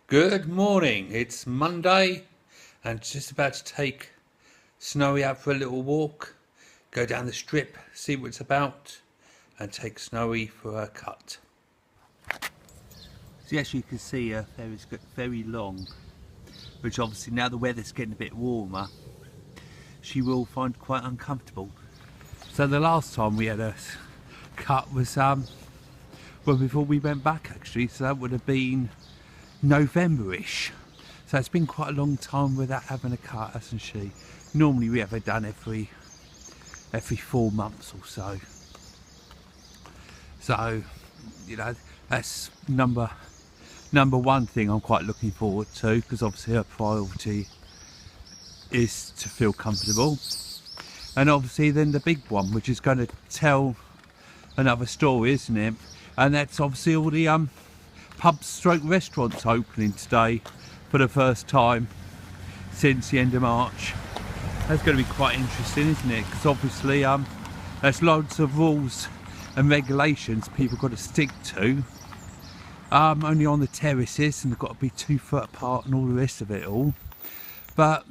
Good morning. It's Monday and just about to take Snowy out for a little walk, go down the strip, see what it's about, and take Snowy for a cut. So as you can see, her hair is very long, which obviously now the weather's getting a bit warmer, she will find quite uncomfortable. So the last time we had a cut was well, before we went back actually, so that would have been November-ish. So it's been quite a long time without having a cut, hasn't she? Normally we have it done every 4 months or so. So, you know, that's number one thing I'm quite looking forward to, because obviously her priority is to feel comfortable. And obviously then the big one, which is going to tell another story, isn't it? And that's obviously all the pubs stroke restaurants opening today for the first time since the end of March. That's going to be quite interesting, isn't it? Because obviously there's loads of rules and regulations people got to stick to, only on the terraces, and they've got to be 2 foot apart and all the rest of it all. But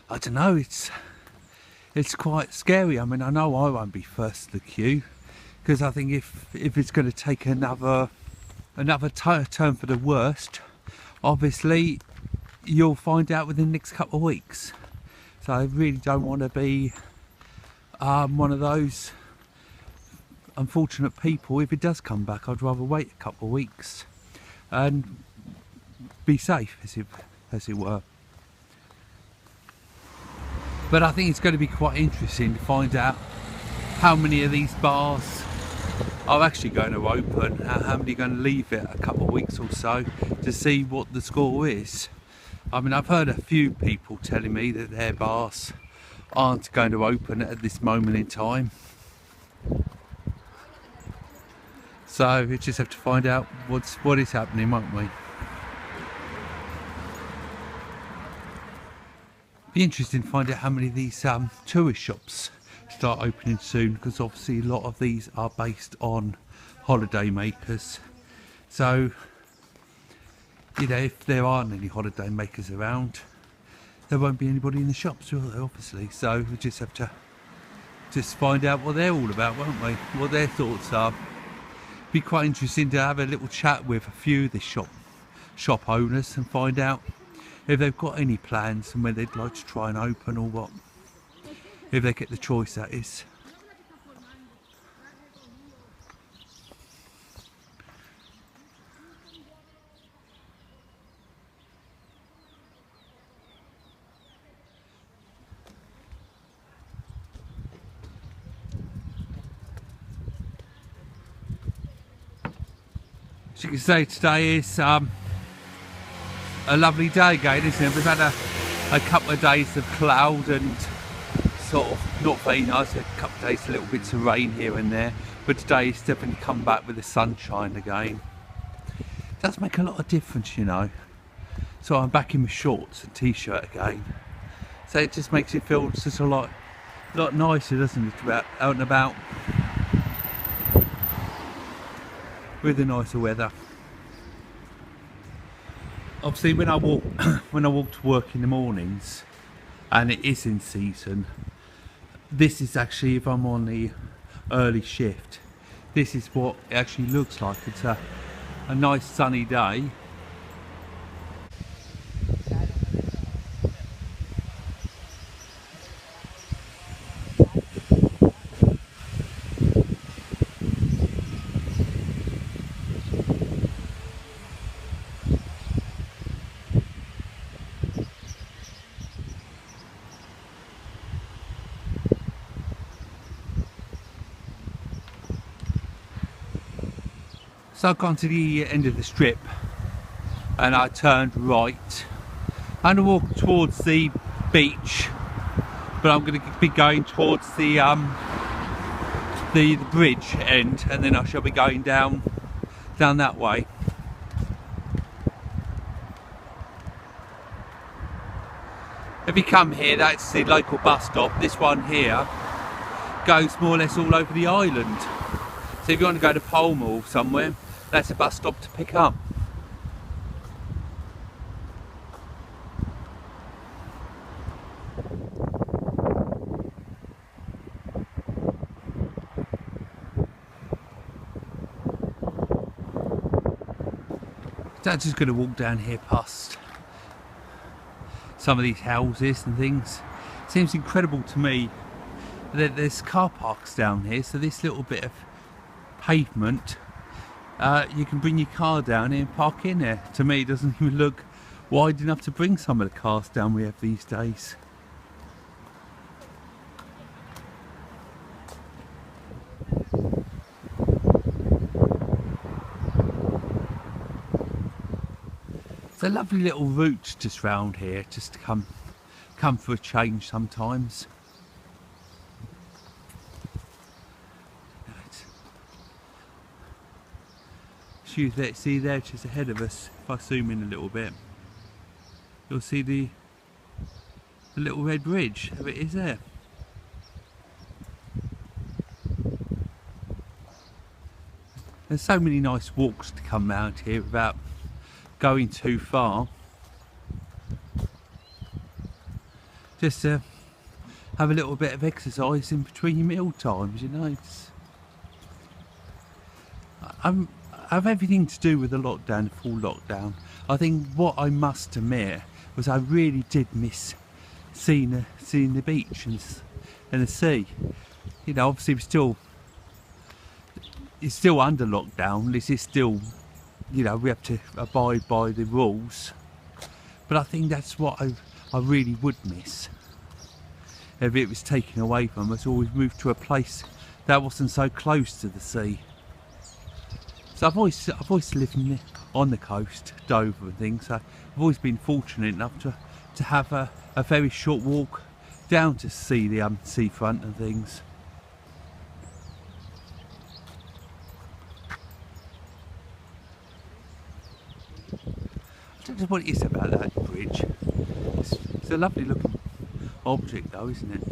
I don't know, it's quite scary. I mean, I know I won't be first to the queue, because I think if it's going to take another turn for the worst, obviously you'll find out within the next couple of weeks. So I really don't want to be one of those unfortunate people. If it does come back, I'd rather wait a couple of weeks and be safe, as it were. But I think it's going to be quite interesting to find out how many of these bars are actually going to open, how many are going to leave it a couple of weeks or so, to see what the score is. I mean, I've heard a few people telling me that their bars aren't going to open at this moment in time. So we just have to find out what is happening, won't we? Be interesting to find out how many of these tourist shops start opening soon, because obviously a lot of these are based on holiday makers. So, you know, if there aren't any holiday makers around, there won't be anybody in the shops, will there, obviously? So we just have to find out what they're all about, won't we? What their thoughts are. Be quite interesting to have a little chat with a few of the shop owners and find out if they've got any plans and when they'd like to try and open, or what, if they get the choice, that is. As you can see, today is a lovely day again, isn't it? We've had a couple of days of cloud and sort of not very nice, a couple of days, a little bits of rain here and there, but today it's definitely come back with the sunshine again. It does make a lot of difference, you know. So I'm back in my shorts and t-shirt again, so it just makes it feel just a lot nicer, doesn't it, about out and about with the nicer weather. Obviously when I walk to work in the mornings and it is in season, this is actually, if I'm on the early shift, this is what it actually looks like. It's a nice sunny day. So I've gone to the end of the strip and I turned right and I walked towards the beach, but I'm going to be going towards the bridge end, and then I shall be going down that way. If you come here, that's the local bus stop. This one here goes more or less all over the island. So if you want to go to Pall Mall somewhere, that's a bus stop to pick up. So I'm just going to walk down here past some of these houses and things. It seems incredible to me that there's car parks down here, so this little bit of pavement, you can bring your car down here and park in there. To me, it doesn't even look wide enough to bring some of the cars down we have these days. It's a lovely little route just round here, just to come for a change sometimes. See there just ahead of us, if I zoom in a little bit, you'll see the little red bridge. There it is there. There's so many nice walks to come round here without going too far. Just to have a little bit of exercise in between your meal times, you know. Have everything to do with the lockdown, the full lockdown. I think what I must admit was I really did miss seeing the beach and the sea. You know, obviously it's still under lockdown. This is still, you know, we have to abide by the rules. But I think that's what I really would miss if it was taken away from us, or we've moved to a place that wasn't so close to the sea. So I've always lived on the coast, Dover and things, so I've always been fortunate enough to have a very short walk down to see the seafront and things. I don't know what it is about that bridge. It's a lovely looking object though, isn't it?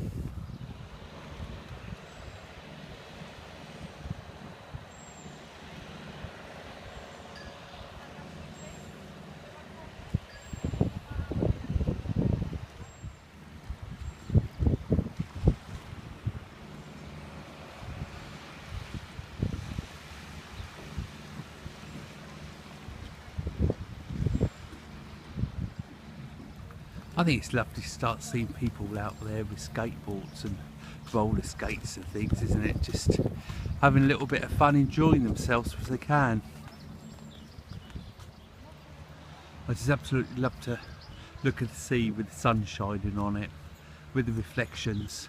I think it's lovely to start seeing people out there with skateboards and roller skates and things, isn't it? Just having a little bit of fun, enjoying themselves as they can. I just absolutely love to look at the sea with the sun shining on it, with the reflections.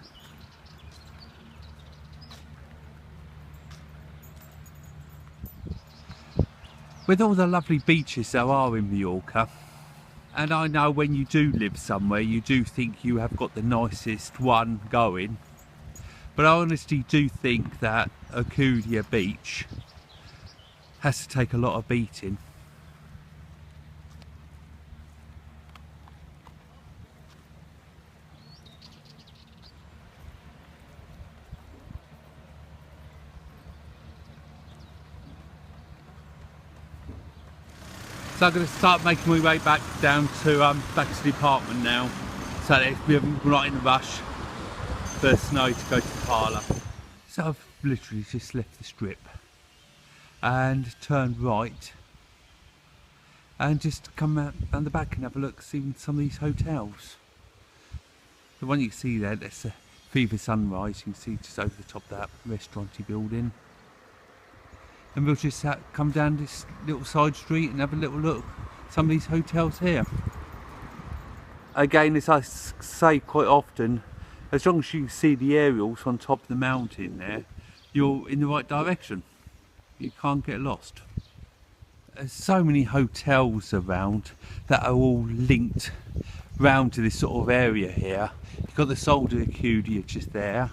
With all the lovely beaches there are in Mallorca, and I know when you do live somewhere you do think you have got the nicest one going, but I honestly do think that Alcudia Beach has to take a lot of beating. So I'm going to start making my way back down to the apartment now, so that we're not in a rush for snow to go to the parlour. So I've literally just left the strip and turned right and just come out down the back and have a look, see some of these hotels. The one you can see there, that's a Fever Sunrise. You can see just over the top of that restauranty building. And we'll just come down this little side street and have a little look at some of these hotels here. Again, as I say quite often, as long as you see the aerials on top of the mountain there, you're in the right direction. You can't get lost. There's so many hotels around that are all linked round to this sort of area here. You've got the Sol d'Alcudia just there.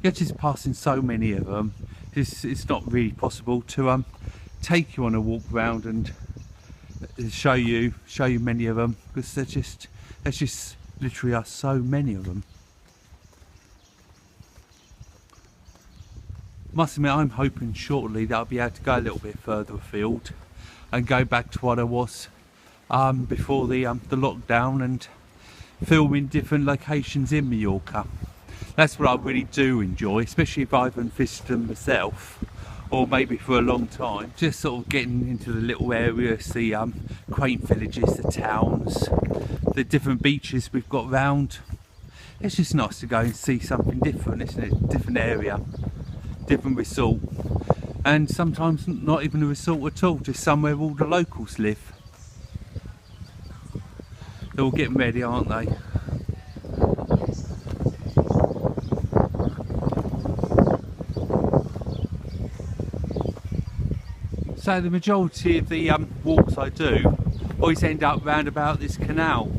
You're just passing so many of them. It's not really possible to take you on a walk round and show you many of them, because there's just literally are so many of them. Must admit, I'm hoping shortly that I'll be able to go a little bit further afield and go back to what I was before the lockdown and film in different locations in Mallorca. That's what I really do enjoy, especially if I haven't visited them myself. or maybe for a long time. Just sort of getting into the little areas, the quaint villages, the towns, the different beaches we've got round. It's just nice to go and see something different, isn't it? Different area, different resort, and sometimes not even a resort at all, just somewhere all the locals live. They're all getting ready, aren't they? So the majority of the walks I do always end up round about this canal.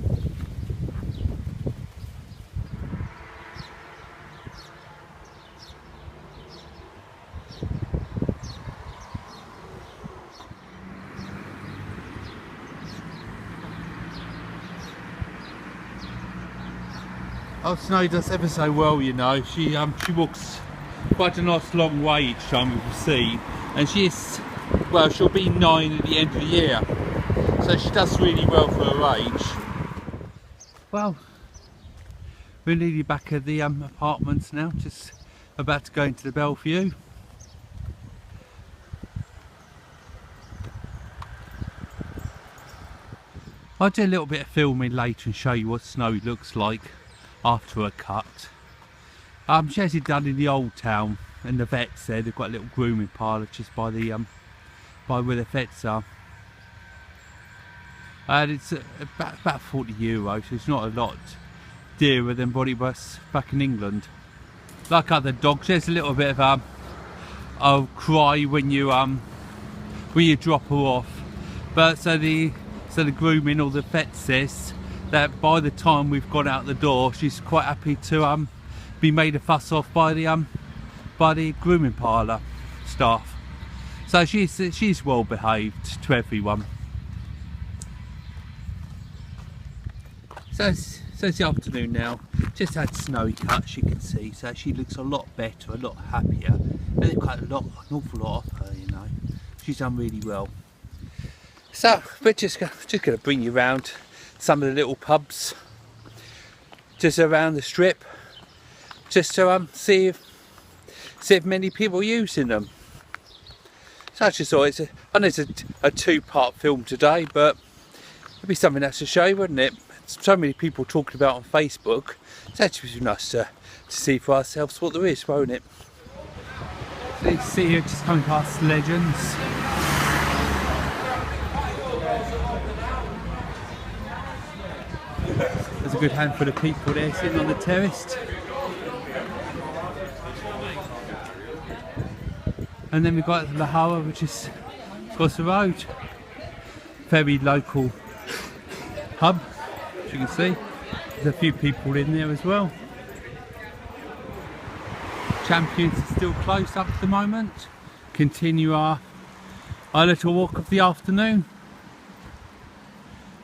Oh, Snow does ever so well, you know. She walks quite a nice long way each time we see, and well, she'll be 9 at the end of the year, so she does really well for her age. Well, we're nearly back at the apartments now, just about to go into the Bellevue. I'll do a little bit of filming later and show you what Snowy looks like after a cut. She has it done in the old town, and the vets there, they've got a little grooming parlour just by the by where the vets are, and it's about €40, so it's not a lot dearer than what it was back in England. Like other dogs, there's a little bit of a cry when you drop her off, but so the grooming or the vet says that by the time we've gone out the door, she's quite happy to be made a fuss off by the grooming parlour staff. So she's well behaved to everyone. So it's the afternoon now. Just had Snowy cut, you can see, so she looks a lot better, a lot happier, and they've got an awful lot of her, you know. She's done really well. So we're just going to bring you around some of the little pubs just around the strip, just to see if many people are using them. So I just thought I know it's a two-part film today, but it'd be something else to show you, wouldn't it? So many people talking about on Facebook. It's actually nice to see for ourselves what there is, won't it? So you see here just coming past Legends. There's a good handful of people there sitting on the terrace. And then we've got Lahara, which is across the road. Very local pub, as you can see. There's a few people in there as well. Champions is still closed up at the moment. Continue our little walk of the afternoon.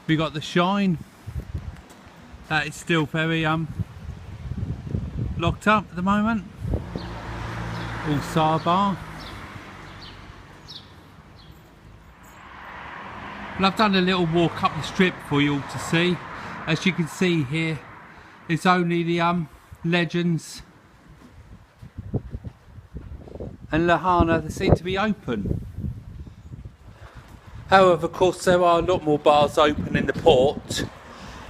We got the Shine. That is still very locked up at the moment. All Saba. Well, I've done a little walk up the strip for you all to see. As you can see here, it's only the Legends and Lahana that seem to be open. However, of course, there are a lot more bars open in the port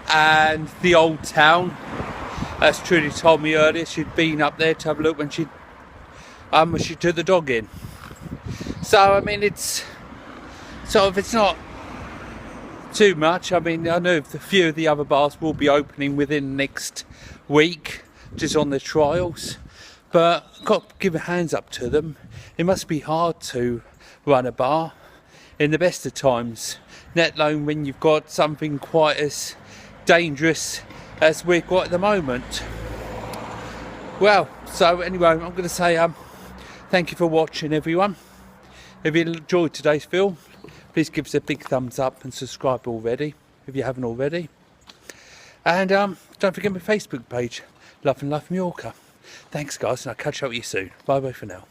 and the old town. As Trudy told me earlier, she'd been up there to have a look when she took the dog in. So I mean, it's not too much. I mean, I know a few of the other bars will be opening within next week, just on the trials, but I've got to give a hands up to them. It must be hard to run a bar in the best of times, let alone when you've got something quite as dangerous as we've got at the moment. Well, so anyway, I'm going to say thank you for watching, everyone. If you enjoyed today's film, please give us a big thumbs up and subscribe already if you haven't already. And don't forget my Facebook page, Love and Life Mallorca. Thanks guys, and I'll catch up with you soon. Bye bye for now.